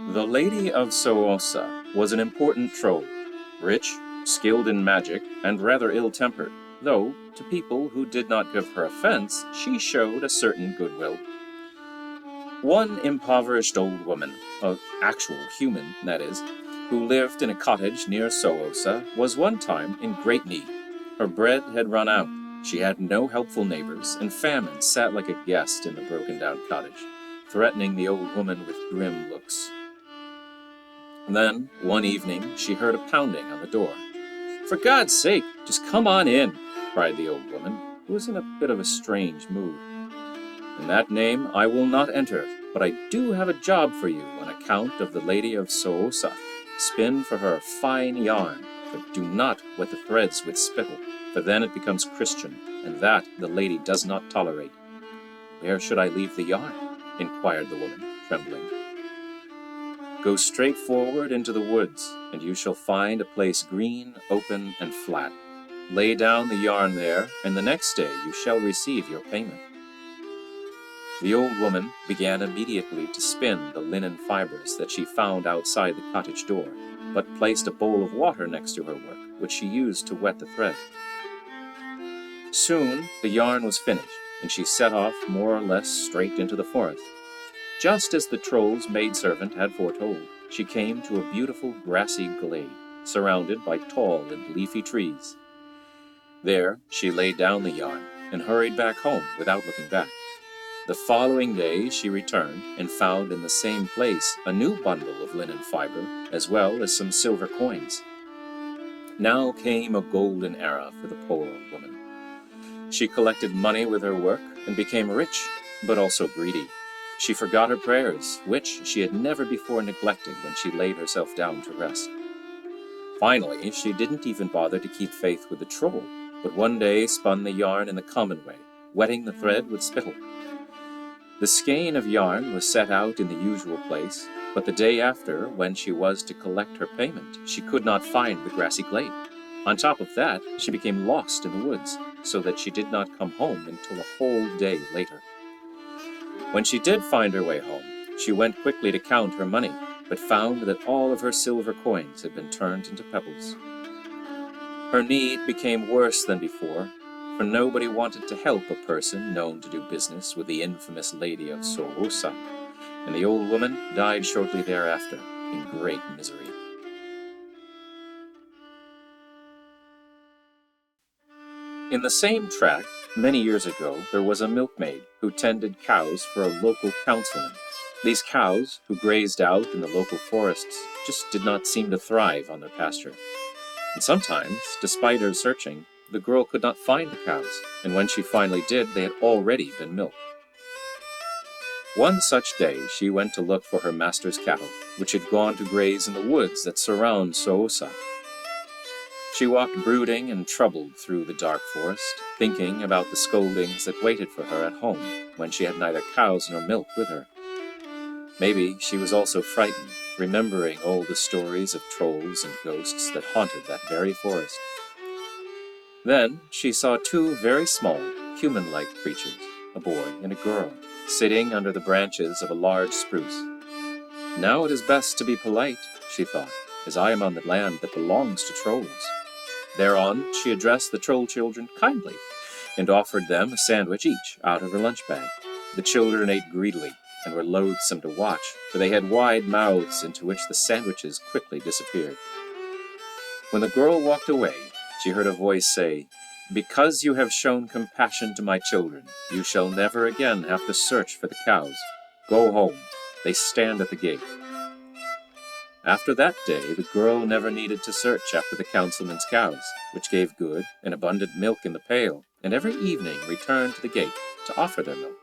The Lady of Soåsa was an important troll, rich, skilled in magic, and rather ill-tempered, though, to people who did not give her offense, she showed a certain goodwill. One impoverished old woman, an actual human, that is, who lived in a cottage near Soåsa, was one time in great need. Her bread had run out, she had no helpful neighbors, and famine sat like a guest in the broken-down cottage, threatening the old woman with grim looks. Then, one evening, she heard a pounding on the door. "For God's sake, just come on in," cried the old woman, who was in a bit of a strange mood. "In that name I will not enter, but I do have a job for you on account of the Lady of Soåsa. Spin for her fine yarn, but do not wet the threads with spittle, for then it becomes Christian, and that the lady does not tolerate." "Where should I leave the yarn?" inquired the woman, trembling. "Go straight forward into the woods, and you shall find a place green, open, and flat. Lay down the yarn there, and the next day you shall receive your payment." The old woman began immediately to spin the linen fibers that she found outside the cottage door, but placed a bowl of water next to her work, which she used to wet the thread. Soon the yarn was finished, and she set off more or less straight into the forest. Just as the troll's maidservant had foretold, she came to a beautiful grassy glade, surrounded by tall and leafy trees. There she laid down the yarn, and hurried back home without looking back. The following day she returned, and found in the same place a new bundle of linen fiber, as well as some silver coins. Now came a golden era for the poor old woman. She collected money with her work, and became rich, but also greedy. She forgot her prayers, which she had never before neglected when she laid herself down to rest. Finally, she didn't even bother to keep faith with the troll, but one day spun the yarn in the common way, wetting the thread with spittle. The skein of yarn was set out in the usual place, but the day after, when she was to collect her payment, she could not find the grassy glade. On top of that, she became lost in the woods, so that she did not come home until a whole day later. When she did find her way home, she went quickly to count her money, but found that all of her silver coins had been turned into pebbles. Her need became worse than before, for nobody wanted to help a person known to do business with the infamous Lady of Soåsa, and the old woman died shortly thereafter in great misery. In the same tract, many years ago, there was a milkmaid who tended cows for a local councilman. These cows, who grazed out in the local forests, just did not seem to thrive on their pasture. And sometimes, despite her searching, the girl could not find the cows, and when she finally did, they had already been milked. One such day, she went to look for her master's cattle, which had gone to graze in the woods that surround Soåsa. She walked brooding and troubled through the dark forest, thinking about the scoldings that waited for her at home when she had neither cows nor milk with her. Maybe she was also frightened, remembering all the stories of trolls and ghosts that haunted that very forest. Then she saw two very small, human-like creatures, a boy and a girl, sitting under the branches of a large spruce. "Now it is best to be polite," she thought, "as I am on the land that belongs to trolls." Thereon she addressed the troll children kindly, and offered them a sandwich each out of her lunch bag. The children ate greedily, and were loathsome to watch, for they had wide mouths into which the sandwiches quickly disappeared. When the girl walked away, she heard a voice say, "Because you have shown compassion to my children, you shall never again have to search for the cows. Go home. They stand at the gate." After that day, the girl never needed to search after the councilman's cows, which gave good and abundant milk in the pail, and every evening returned to the gate to offer their milk.